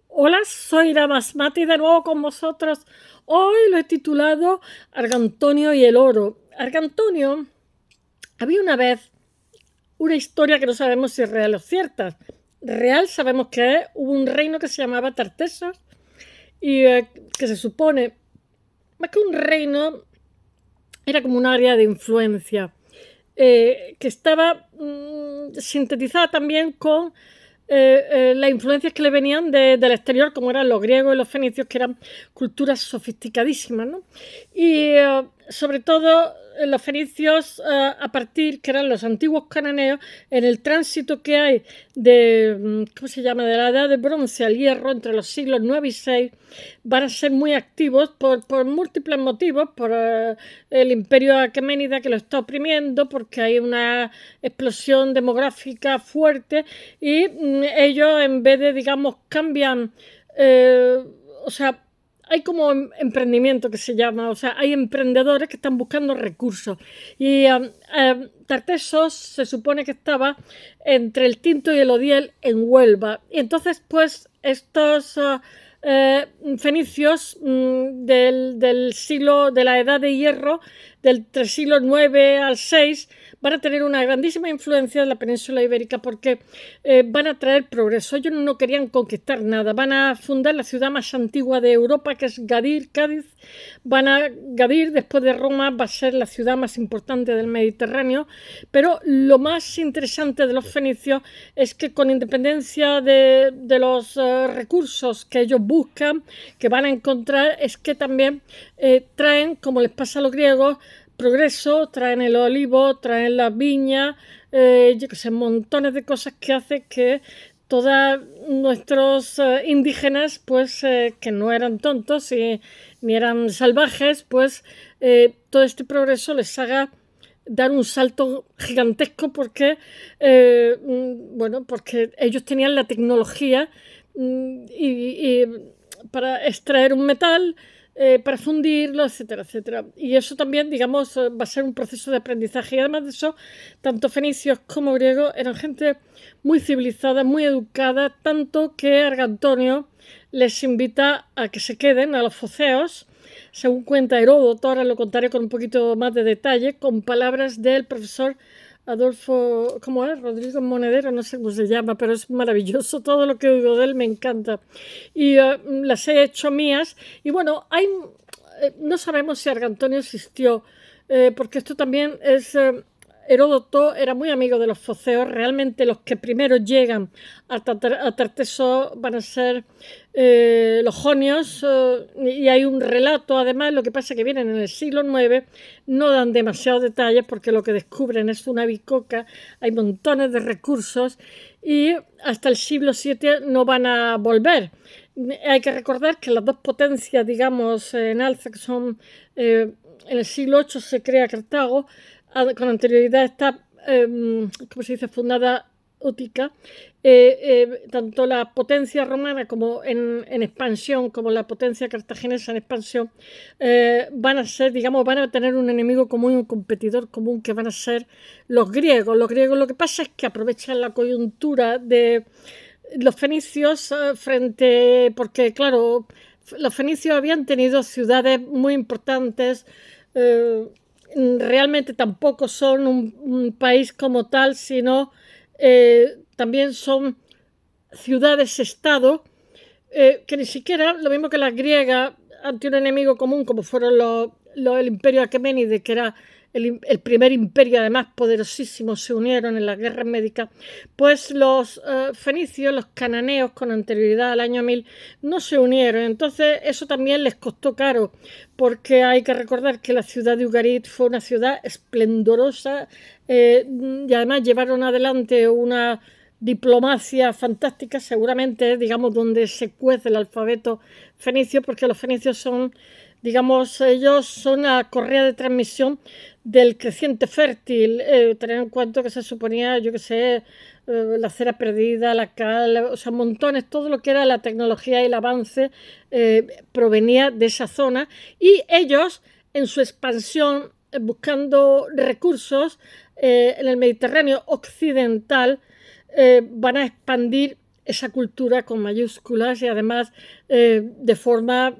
Hola, soy la Basmati de nuevo con vosotros. Hoy lo he titulado Argantonio y el oro. Argantonio, había una vez una historia que no sabemos si es real o cierta. Real sabemos que es, hubo un reino que se llamaba Tartessos y que se supone, más que un reino, era como un área de influencia que estaba sintetizada también con las influencias que le venían del exterior, como eran los griegos y los fenicios, que eran culturas sofisticadísimas, ¿no? Y sobre todo los fenicios, a partir, que eran los antiguos cananeos, en el tránsito que hay de, ¿cómo se llama?, de la edad de bronce al hierro, entre los siglos 9 y 6, van a ser muy activos por múltiples motivos, por el imperio aqueménida que lo está oprimiendo, porque hay una explosión demográfica fuerte y ellos en vez de, digamos, cambian, o sea, hay como emprendimiento que se llama, o sea, hay emprendedores que están buscando recursos. Y Tartessos se supone que estaba entre el Tinto y el Odiel en Huelva. Y entonces, pues, estos fenicios del siglo, de la Edad de Hierro, del siglo IX al VI, van a tener una grandísima influencia en la península ibérica porque van a traer progreso. Ellos no querían conquistar nada. Van a fundar la ciudad más antigua de Europa, que es Gadir, Cádiz. Gadir, después de Roma, va a ser la ciudad más importante del Mediterráneo. Pero lo más interesante de los fenicios es que, con independencia de los recursos que ellos buscan, que van a encontrar, es que también traen, como les pasa a los griegos, progreso, traen el olivo, traen las viñas, yo que sé, montones de cosas que hacen que todos nuestros indígenas, pues que no eran tontos ni eran salvajes, pues todo este progreso les haga dar un salto gigantesco porque, bueno, porque ellos tenían la tecnología y para extraer un metal, para fundirlo, etcétera, etcétera. Y eso también, digamos, va a ser un proceso de aprendizaje. Y además de eso, tanto fenicios como griegos eran gente muy civilizada, muy educada, tanto que Argantonio les invita a que se queden, a los foceos, según cuenta Heródoto. Ahora lo contaré con un poquito más de detalle, con palabras del profesor Adolfo, ¿cómo es? Rodrigo Monedero, no sé cómo se llama, pero es maravilloso. Todo lo que oigo de él me encanta. Y las he hecho mías. Y bueno, no sabemos si Argantonio existió, porque esto también es... Heródoto era muy amigo de los foceos. Realmente los que primero llegan a Tarteso van a ser los jonios, y hay un relato. Además, lo que pasa es que vienen en el siglo IX, no dan demasiados detalles porque lo que descubren es una bicoca, hay montones de recursos y hasta el siglo VII no van a volver. Hay que recordar que las dos potencias, digamos, en alza, que son en el siglo VIII se crea Cartago, con anterioridad está, ¿cómo se dice?, fundada Útica. Tanto la potencia romana como en expansión, como la potencia cartaginesa en expansión, van a ser, digamos, van a tener un enemigo común, un competidor común, que van a ser los griegos. Los griegos, lo que pasa es que aprovechan la coyuntura de los fenicios porque claro, los fenicios habían tenido ciudades muy importantes. Realmente tampoco son un país como tal, sino también son ciudades-estado, que ni siquiera, lo mismo que las griegas, ante un enemigo común, como fueron el imperio aqueménide, que era el primer imperio, además poderosísimo, se unieron en las guerras médicas. Pues los fenicios, los cananeos, con anterioridad al año 1000, no se unieron. Entonces eso también les costó caro, porque hay que recordar que la ciudad de Ugarit fue una ciudad esplendorosa, y además llevaron adelante una diplomacia fantástica, seguramente, digamos, donde se cuece el alfabeto fenicio, porque los fenicios son, digamos, ellos son la correa de transmisión del creciente fértil. Tener en cuenta que se suponía, yo que sé, la cera perdida, la cal, o sea, montones, todo lo que era la tecnología y el avance provenía de esa zona, y ellos, en su expansión, buscando recursos en el Mediterráneo occidental, van a expandir esa cultura con mayúsculas y además de forma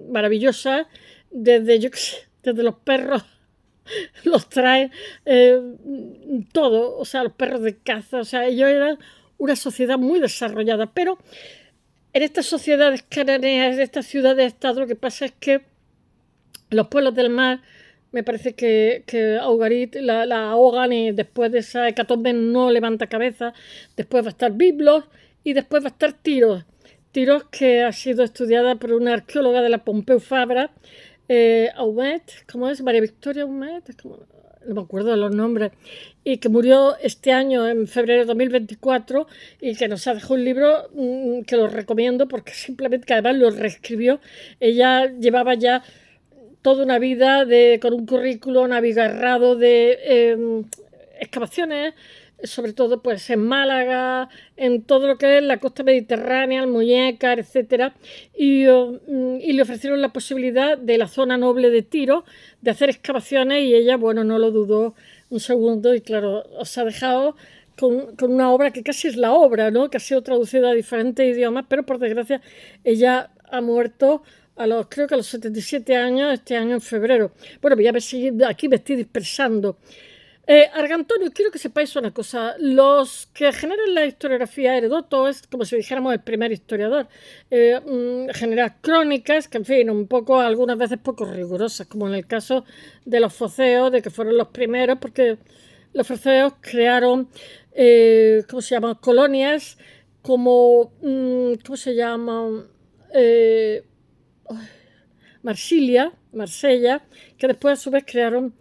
maravillosa, desde los perros los traen todo, o sea, los perros de caza, o sea, ellos eran una sociedad muy desarrollada, pero en estas sociedades cananeas, en estas ciudades-estado, lo que pasa es que los pueblos del mar, me parece que Ugarit la ahogan y después de esa hecatombe no levanta cabeza. Después va a estar Biblos y después va a estar Tiros. Tiros, que ha sido estudiada por una arqueóloga de la Pompeu Fabra, Aumet, ¿cómo es? María Victoria Aumet, no me acuerdo de los nombres, y que murió este año en febrero de 2024 y que nos ha dejado un libro que lo recomiendo porque simplemente que además lo reescribió. Ella llevaba ya toda una vida con un currículum abigarrado de excavaciones, sobre todo pues en Málaga, en todo lo que es la costa mediterránea, Almuñécar, etcétera, y le ofrecieron la posibilidad de la zona noble de Tiro de hacer excavaciones y ella, bueno, no lo dudó un segundo y claro, os ha dejado con una obra que casi es la obra, ¿no? Que ha sido traducida a diferentes idiomas, pero por desgracia ella ha muerto creo que a los 77 años, este año en febrero. Bueno, voy a ver si aquí me estoy dispersando. Argantonio, quiero que sepáis una cosa. Los que generan la historiografía, Heródoto es como si dijéramos el primer historiador. Genera crónicas que, en fin, un poco, algunas veces poco rigurosas, como en el caso de los foceos, de que fueron los primeros, porque los foceos crearon, ¿cómo se llaman? Colonias como, ¿cómo se llaman? Marsella, que después a su vez crearon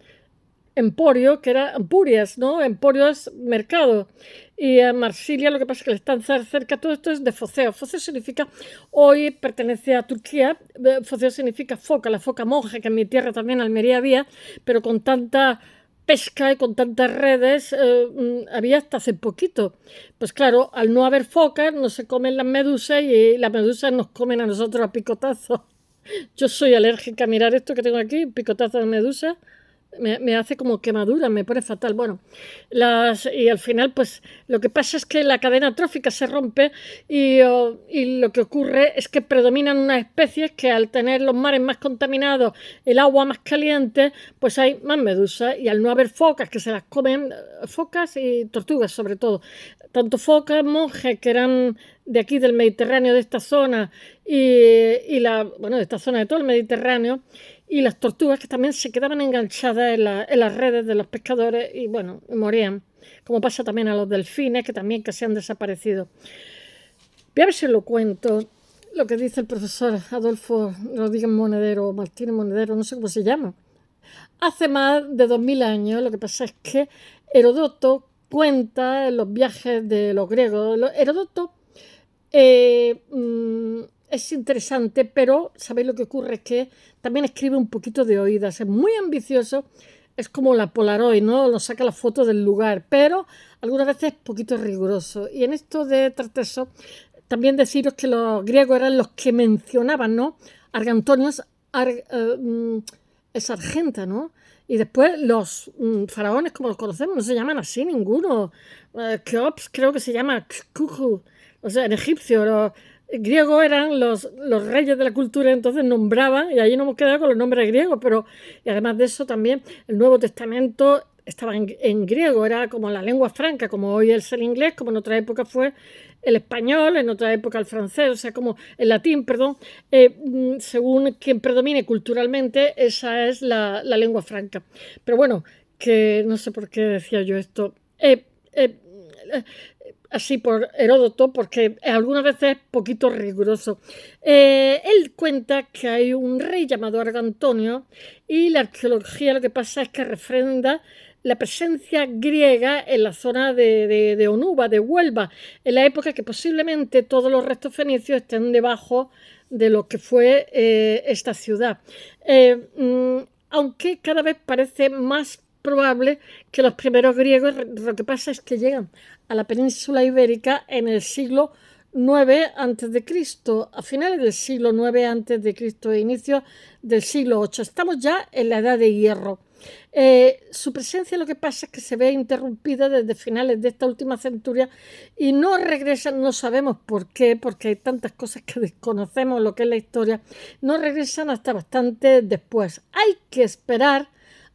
Emporio, que era Empurias, ¿no? Emporio es mercado. Y a Marsilia lo que pasa es que le están cerca, todo esto es de Foceo. Foceo significa, hoy pertenece a Turquía, Foceo significa foca, la foca monja, que en mi tierra también, Almería, había, pero con tanta pesca y con tantas redes había hasta hace poquito. Pues claro, al no haber focas no se comen las medusas y las medusas nos comen a nosotros a picotazos. Yo soy alérgica a mirar esto que tengo aquí, picotazo de medusa, me hace como quemadura, me pone fatal. Bueno, y al final, pues lo que pasa es que la cadena trófica se rompe y lo que ocurre es que predominan unas especies que al tener los mares más contaminados, el agua más caliente, pues hay más medusas y al no haber focas que se las comen, focas y tortugas sobre todo, tanto focas, monjes que eran de aquí del Mediterráneo, de esta zona, de esta zona de todo el Mediterráneo, y las tortugas que también se quedaban enganchadas en las redes de los pescadores y bueno, morían, como pasa también a los delfines que también casi han desaparecido. Voy a ver si lo cuento, lo que dice el profesor Adolfo Rodríguez Monedero, o Martínez Monedero, no sé cómo se llama. Hace más de 2000 años, lo que pasa es que Heródoto cuenta en los viajes de los griegos. Heródoto es interesante, pero ¿sabéis lo que ocurre? Es que también escribe un poquito de oídas, es muy ambicioso, es como la Polaroid, ¿no? Nos saca la foto del lugar, pero algunas veces es poquito riguroso. Y en esto de Tarteso, también deciros que los griegos eran los que mencionaban, ¿no? Argantonio es Argenta, ¿no? Y después los faraones, como los conocemos, no se llaman así ninguno. Keops creo que se llama Kuju. O sea, en egipcio los griegos eran los reyes de la cultura, entonces nombraban, y ahí nos hemos quedado con los nombres griegos, pero y además de eso también el Nuevo Testamento estaba en griego, era como la lengua franca, como hoy es el inglés, como en otra época fue el español, en otra época el francés, o sea, como el latín, perdón, según quien predomine culturalmente, esa es la lengua franca. Pero bueno, que no sé por qué decía yo esto. Así por Heródoto, porque algunas veces es poquito riguroso. Él cuenta que hay un rey llamado Argantonio y la arqueología lo que pasa es que refrenda la presencia griega en la zona de Onuba, de Huelva, en la época que posiblemente todos los restos fenicios estén debajo de lo que fue esta ciudad. Aunque cada vez parece más probable que los primeros griegos, lo que pasa es que llegan a la península ibérica en el siglo IX a.C., a finales del siglo IX a.C., e inicios del siglo VIII. Estamos ya en la Edad de Hierro. Su presencia, lo que pasa es que se ve interrumpida desde finales de esta última centuria y no regresan, no sabemos por qué, porque hay tantas cosas que desconocemos lo que es la historia, no regresan hasta bastante después. Hay que esperar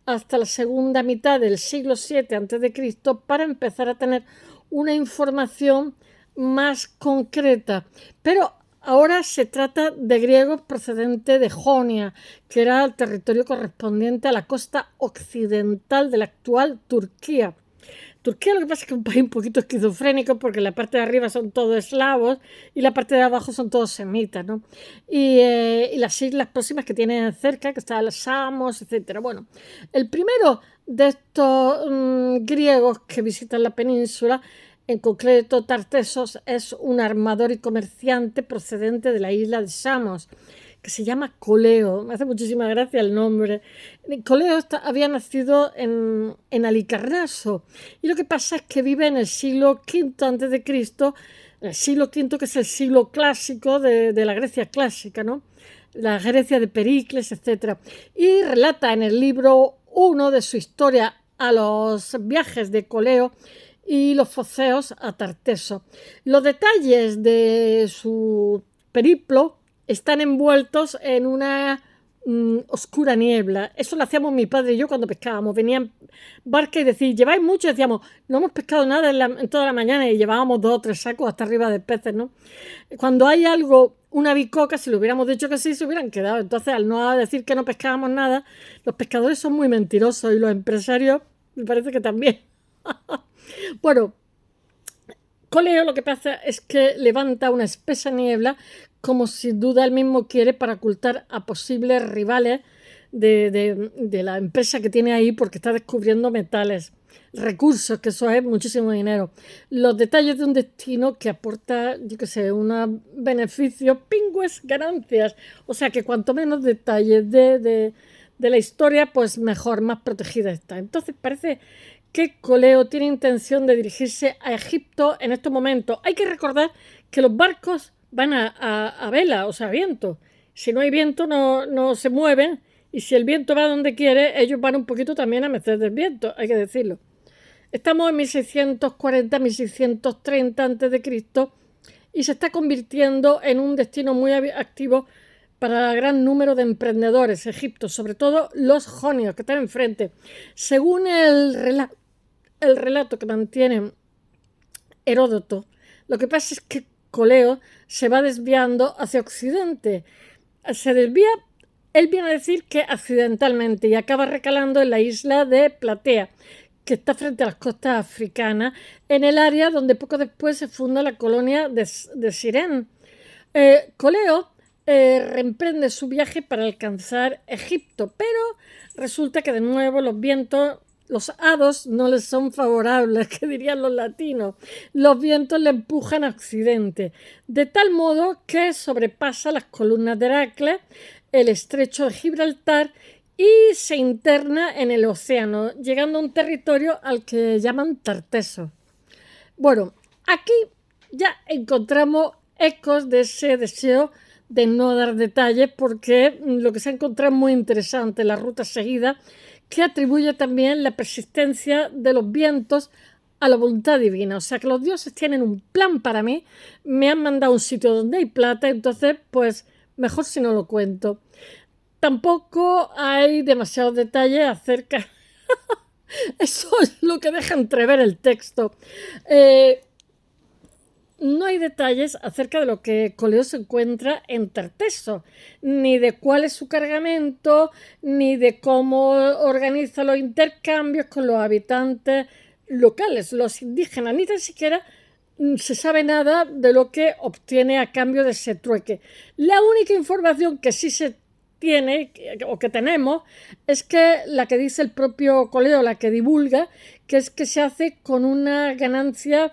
hasta la segunda mitad del siglo VII a.C. para empezar a tener una información más concreta, pero ahora se trata de griegos procedentes de Jonia, que era el territorio correspondiente a la costa occidental de la actual Turquía. Turquía lo que pasa es que es un país un poquito esquizofrénico porque la parte de arriba son todos eslavos y la parte de abajo son todos semitas, ¿no? Y las islas próximas que tienen cerca, que están los Samos, etc. Bueno, el primero de estos griegos que visitan la península, en concreto Tartesos, es un armador y comerciante procedente de la isla de Samos, que se llama Coleo. Me hace muchísima gracia el nombre. Coleo había nacido en Halicarnaso y lo que pasa es que vive en el siglo V a.C., el siglo V, que es el siglo clásico de la Grecia clásica, ¿no? La Grecia de Pericles, etc. Y relata en el libro 1 de su historia a los viajes de Coleo y los foceos a Tarteso. Los detalles de su periplo están envueltos en una oscura niebla. Eso lo hacíamos mi padre y yo cuando pescábamos. Venían barcas y decían, ¿lleváis mucho? Y decíamos, no hemos pescado nada en toda la mañana, y llevábamos 2 o 3 sacos hasta arriba de peces, ¿no? Cuando hay algo, una bicoca, si le hubiéramos dicho que sí, se hubieran quedado. Entonces, al no decir que no pescábamos nada, los pescadores son muy mentirosos y los empresarios me parece que también. Bueno, Coleo lo que pasa es que levanta una espesa niebla, como sin duda él mismo quiere, para ocultar a posibles rivales de la empresa que tiene ahí, porque está descubriendo metales, recursos, que eso es muchísimo dinero. Los detalles de un destino que aporta, yo qué sé, unos beneficios, pingües ganancias. O sea que cuanto menos detalles de la historia, pues mejor, más protegida está. Entonces parece que Coleo tiene intención de dirigirse a Egipto en estos momentos. Hay que recordar que los barcos van a vela, o sea, a viento. Si no hay viento, no se mueven, y si el viento va donde quiere, ellos van un poquito también a merced del viento, hay que decirlo. Estamos en 1640, 1630 a.C. y se está convirtiendo en un destino muy activo para el gran número de emprendedores, Egipto, sobre todo los jonios que están enfrente. Según el relato que mantiene Heródoto, lo que pasa es que Coleo se va desviando hacia occidente. Se desvía, él viene a decir que accidentalmente, y acaba recalando en la isla de Platea, que está frente a las costas africanas, en el área donde poco después se funda la colonia de Sirene. Coleo reemprende su viaje para alcanzar Egipto, pero resulta que de nuevo los vientos, los hados, no les son favorables, que dirían los latinos. Los vientos le empujan a occidente, de tal modo que sobrepasa las columnas de Heracles, el estrecho de Gibraltar, y se interna en el océano, llegando a un territorio al que llaman Tarteso. Bueno, aquí ya encontramos ecos de ese deseo de no dar detalles, porque lo que se ha encontrado es muy interesante, la ruta seguida, que atribuye también la persistencia de los vientos a la voluntad divina. O sea, que los dioses tienen un plan para mí, me han mandado a un sitio donde hay plata, entonces pues mejor si no lo cuento. Tampoco hay demasiados detalles acerca... Eso es lo que deja entrever el texto. No hay detalles acerca de lo que Coleo se encuentra en Tarteso, ni de cuál es su cargamento, ni de cómo organiza los intercambios con los habitantes locales, los indígenas, ni tan siquiera se sabe nada de lo que obtiene a cambio de ese trueque. La única información que sí se tiene, o que tenemos, es que la que dice el propio Coleo, la que divulga, que es que se hace con una ganancia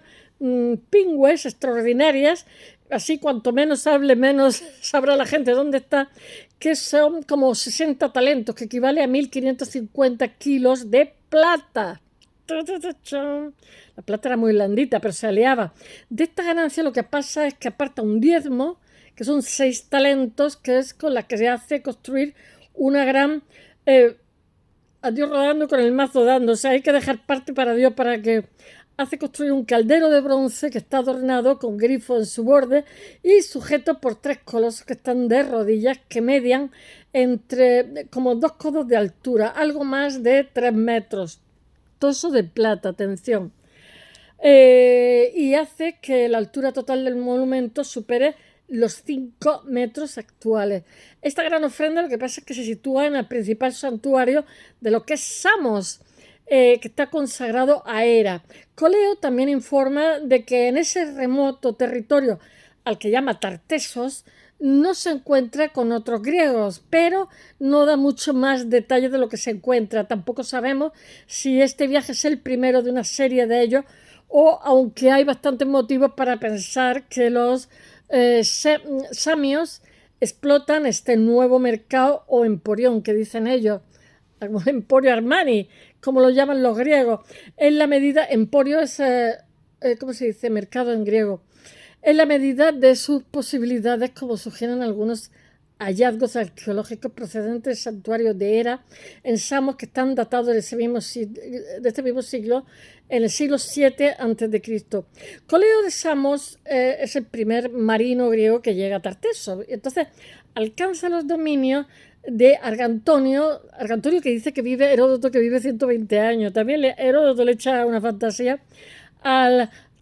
pingües extraordinarias, así cuanto menos hable, menos sabrá la gente dónde está, que son como 60 talentos, que equivale a 1.550 kilos de plata. La plata era muy blandita, pero se aliaba. De esta ganancia lo que pasa es que aparta un diezmo, que son 6 talentos, que es con la que se hace construir una gran a Dios rodando con el mazo dando. O sea, hay que dejar parte para Dios para que hace construir un caldero de bronce que está adornado con grifo en su borde y sujeto por 3 colosos que están de rodillas que median entre como 2 codos de altura, algo más de 3 metros. Todo eso de plata, atención. Y hace que la altura total del monumento supere los 5 metros actuales. Esta gran ofrenda lo que pasa es que se sitúa en el principal santuario de lo que es Samos, que está consagrado a Hera. Coleo también informa de que en ese remoto territorio al que llama Tartesos no se encuentra con otros griegos, pero no da mucho más detalle de lo que se encuentra. Tampoco sabemos si este viaje es el primero de una serie de ellos, o aunque hay bastantes motivos para pensar que los samios explotan este nuevo mercado o emporión que dicen ellos, Emporio Armani, como lo llaman los griegos. En la medida, emporio es, ¿cómo se dice? Mercado en griego. En la medida de sus posibilidades, como sugieren algunos hallazgos arqueológicos procedentes del santuario de Hera en Samos, que están datados de este mismo siglo, en el siglo VII a.C. Coleo de Samos es el primer marino griego que llega a Tarteso. Entonces alcanza los dominios de Argantonio que dice que vive, Heródoto que vive 120 años. También Heródoto le echa una fantasía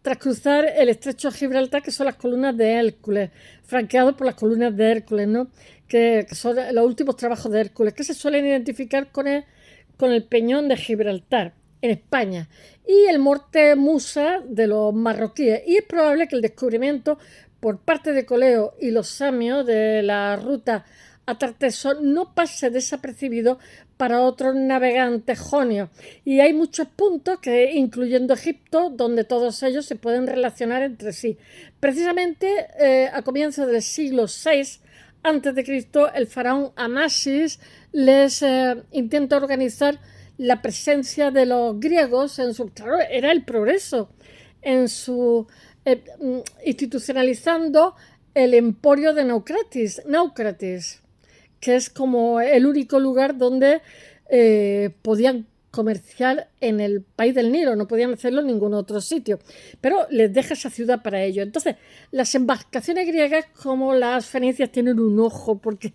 tras cruzar el estrecho de Gibraltar, que son las columnas de Hércules, franqueados por las columnas de Hércules, ¿no? que son los últimos trabajos de Hércules, que se suelen identificar con el peñón de Gibraltar, en España, y el Monte Musa de los marroquíes. Y es probable que el descubrimiento por parte de Coleo y los samios de la ruta a Tarteso no pase desapercibido para otros navegantes jonios. Y hay muchos puntos, incluyendo Egipto, donde todos ellos se pueden relacionar entre sí. Precisamente a comienzos del siglo VI a.C., el faraón Amasis les intenta organizar la presencia de los griegos en su... Claro, era el progreso en su... institucionalizando el emporio de Naucratis, que es como el único lugar donde podían comerciar en el país del Nilo, no podían hacerlo en ningún otro sitio, pero les deja esa ciudad para ello. Entonces, las embarcaciones griegas como las fenicias tienen un ojo, porque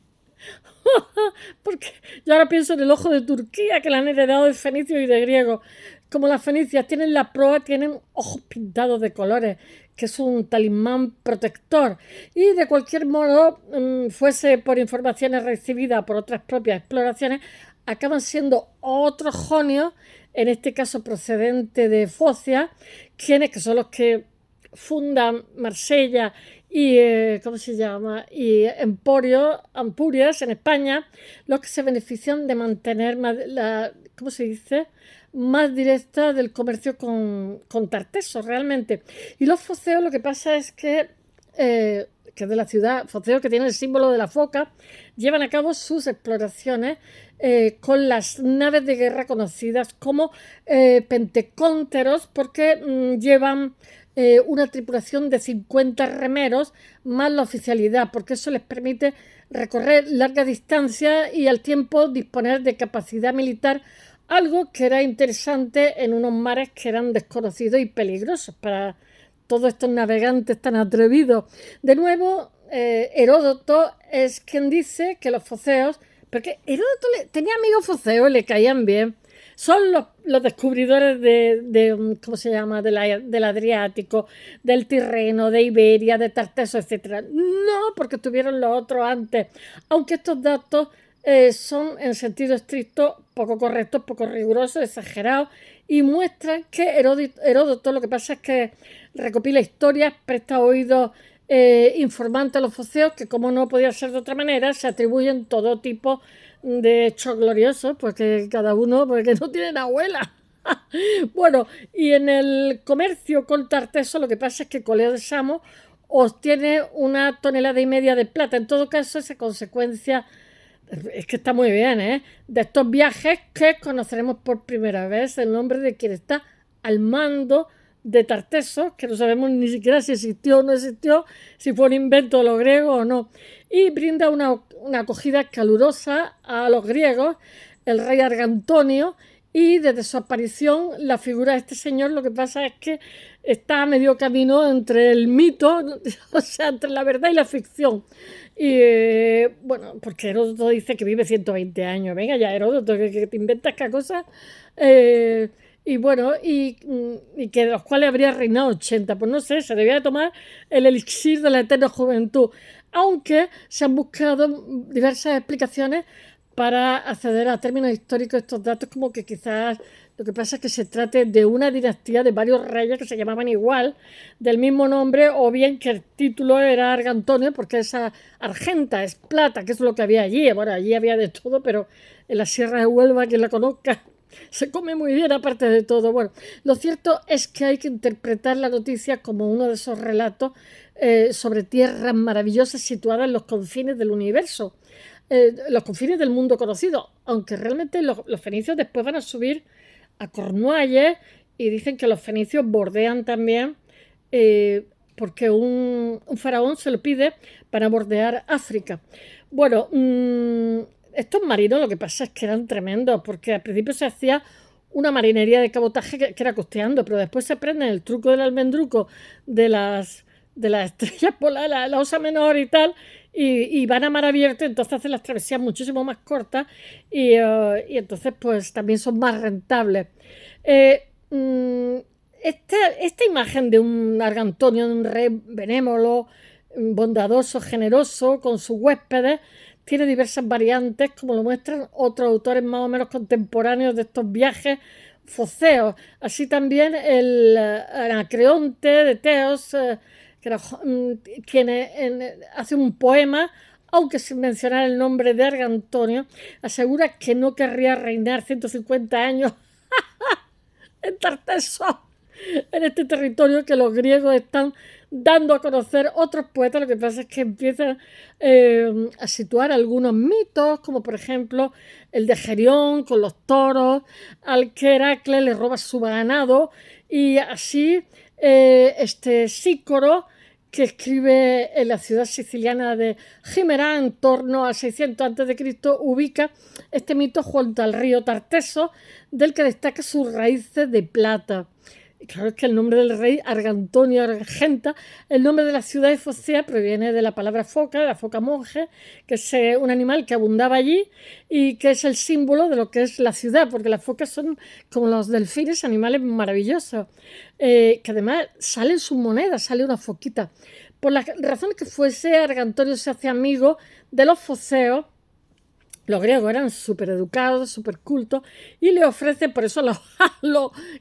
yo ahora pienso en el ojo de Turquía, que le han heredado de fenicios y de griegos. Como las fenicias tienen la proa, tienen ojos pintados de colores, que es un talismán protector. Y de cualquier modo, fuese por informaciones recibidas por otras propias exploraciones, acaban siendo otros jonios, en este caso procedente de Focia, quienes que son los que fundan Marsella y y Emporio, Ampurias en España, los que se benefician de mantener más directa del comercio con Tarteso realmente. Y los foceos, lo que pasa es que de la ciudad, foceos que tienen el símbolo de la foca, llevan a cabo sus exploraciones con las naves de guerra conocidas como pentecónteros, porque llevan una tripulación de 50 remeros más la oficialidad, porque eso les permite recorrer larga distancia y al tiempo disponer de capacidad militar, algo que era interesante en unos mares que eran desconocidos y peligrosos para todos estos navegantes tan atrevidos. De nuevo, Heródoto es quien dice que los foceos, porque Heródoto tenía amigos foceos, le caían bien, son los descubridores del Adriático, del Tirreno, de Iberia, de Tarteso, etc. No, porque tuvieron los otros antes, aunque estos datos son en sentido estricto poco correctos, poco rigurosos, exagerados, y muestran que Heródoto lo que pasa es que recopila historias, presta oídos informantes a los foceos, que como no podía ser de otra manera, se atribuyen todo tipo de hechos gloriosos, porque cada uno, porque no tienen abuela. Bueno, y en el comercio con Tarteso lo que pasa es que Coleo de Samos obtiene 1,5 toneladas de plata. En todo caso, esa consecuencia es que está muy bien, de estos viajes que conoceremos por primera vez el nombre de quien está al mando de Tarteso, que no sabemos ni siquiera si existió o no existió, si fue un invento de los griegos o no, y brinda una acogida calurosa a los griegos, el rey Argantonio, y desde su aparición la figura de este señor lo que pasa es que está a medio camino entre el mito, o sea, entre la verdad y la ficción. Y bueno, porque Heródoto dice que vive 120 años. Venga ya, Heródoto, que te inventas cada cosa. Y bueno, y que de los cuales habría reinado 80. Pues no sé, se debía de tomar el elixir de la eterna juventud. Aunque se han buscado diversas explicaciones para acceder a términos históricos de estos datos, como que quizás lo que pasa es que se trate de una dinastía de varios reyes que se llamaban igual, del mismo nombre, o bien que el título era Argantonio, porque esa argenta es plata, que es lo que había allí. Bueno, allí había de todo, pero en la Sierra de Huelva, quien la conozca, se come muy bien aparte de todo. Bueno, lo cierto es que hay que interpretar la noticia como uno de esos relatos sobre tierras maravillosas situadas en los confines del universo, los confines del mundo conocido, aunque realmente los fenicios después van a subir a Cornualles y dicen que los fenicios bordean también porque un faraón se lo pide para bordear África. Bueno, estos marinos lo que pasa es que eran tremendos, porque al principio se hacía una marinería de cabotaje que era costeando, pero después se aprenden el truco del almendruco de las estrellas polares, la Osa Menor y tal, y van a mar abierto, entonces hacen las travesías muchísimo más cortas y entonces pues también son más rentables. Esta imagen de un Argantonio, de un rey benévolo, bondadoso, generoso con sus huéspedes, tiene diversas variantes, como lo muestran otros autores más o menos contemporáneos de estos viajes foceos. Así también el Anacreonte de Teos, quien hace un poema, aunque sin mencionar el nombre de Argantonio, asegura que no querría reinar 150 años en Tarteso, en este territorio que los griegos están dando a conocer otros poetas. Lo que pasa es que empiezan a situar algunos mitos, como por ejemplo el de Gerión con los toros, al que Heracles le roba su ganado, y así este Sícoro, que escribe en la ciudad siciliana de Gimerá en torno a 600 a.C., ubica este mito junto al río Tarteso, del que destaca sus raíces de plata. Y claro, es que el nombre del rey Argantonio Argenta, el nombre de la ciudad de Focea proviene de la palabra foca, de la foca monje, que es un animal que abundaba allí y que es el símbolo de lo que es la ciudad, porque las focas son como los delfines, animales maravillosos, que además salen sus monedas, sale una foquita. Por las razones que fuese, Argantonio se hace amigo de los foceos. Los griegos eran súper educados, súper cultos, y le ofrece, por eso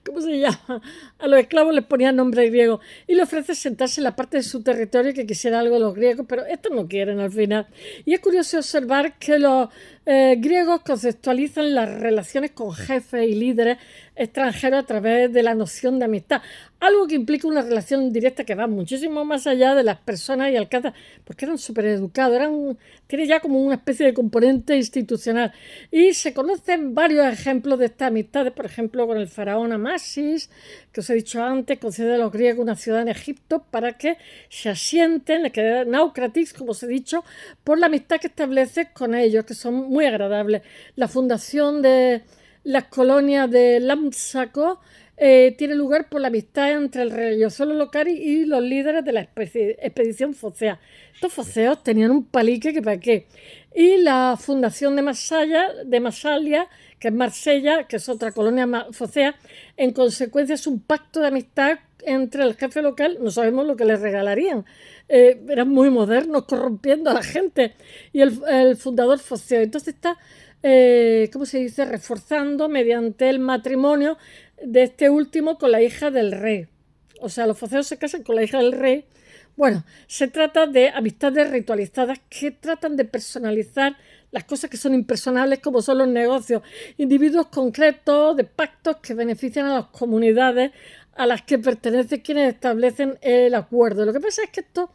¿cómo se llama? A los esclavos les ponían nombre griego, y le ofrece sentarse en la parte de su territorio que quisiera algo de los griegos, pero estos no quieren al final. Y es curioso observar que los griegos conceptualizan las relaciones con jefes y líderes extranjeros a través de la noción de amistad, algo que implica una relación directa que va muchísimo más allá de las personas y alcanza, porque eran súper educados, tiene ya como una especie de componente institucional. Y se conocen varios ejemplos de estas amistades, por ejemplo, con el faraón Amasis, que os he dicho antes, concede a los griegos una ciudad en Egipto para que se asienten, que era Naucratis, como os he dicho, por la amistad que establece con ellos, que son muy agradables. La fundación de las colonias de Lámsaco tiene lugar por la amistad entre el religioso local y los líderes de la expedición focea. Estos foceos tenían un palique que para qué. Y la fundación de Masalia, que es Marsella, que es otra colonia focea, en consecuencia es un pacto de amistad entre el jefe local, no sabemos lo que les regalarían. Eran muy modernos, corrompiendo a la gente. Y el fundador foceo. Entonces está, ¿cómo se dice?, reforzando mediante el matrimonio de este último con la hija del rey. O sea, los foceos se casan con la hija del rey. Bueno, se trata de amistades ritualizadas que tratan de personalizar las cosas que son impersonables, como son los negocios, individuos concretos de pactos que benefician a las comunidades a las que pertenecen quienes establecen el acuerdo. Lo que pasa es que estos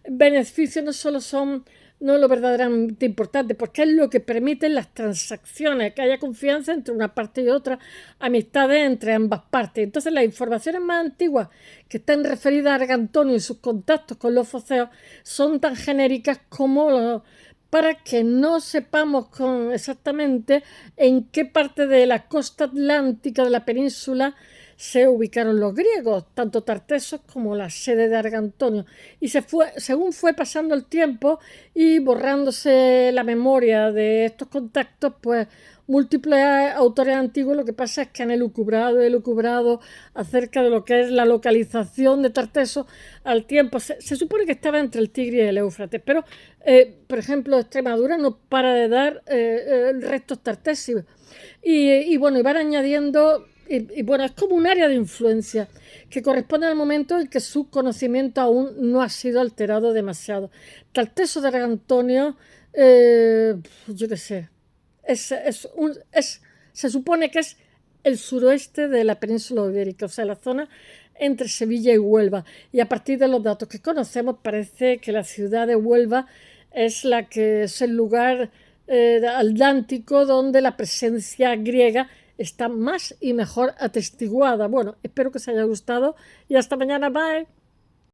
beneficios no solo son lo verdaderamente importante, porque es lo que permiten las transacciones, que haya confianza entre una parte y otra, amistades entre ambas partes. Entonces las informaciones más antiguas que están referidas a Argantonio y sus contactos con los foceos son tan genéricas como para que no sepamos exactamente en qué parte de la costa atlántica de la península se ubicaron los griegos, tanto Tartesos como la sede de Argantonio. Y según fue pasando el tiempo y borrándose la memoria de estos contactos, pues múltiples autores antiguos lo que pasa es que han elucubrado acerca de lo que es la localización de Tartesos al tiempo. Se supone que estaba entre el Tigris y el Éufrates, pero por ejemplo Extremadura no para de dar restos tartésicos y bueno, y van añadiendo y bueno, es como un área de influencia que corresponde al momento en que su conocimiento aún no ha sido alterado demasiado. Tarteso de Argantonio, yo qué sé, se supone que es el suroeste de la península ibérica, o sea, la zona entre Sevilla y Huelva. Y a partir de los datos que conocemos, parece que la ciudad de Huelva es el lugar atlántico donde la presencia griega está más y mejor atestiguada. Bueno, espero que os haya gustado y hasta mañana. Bye.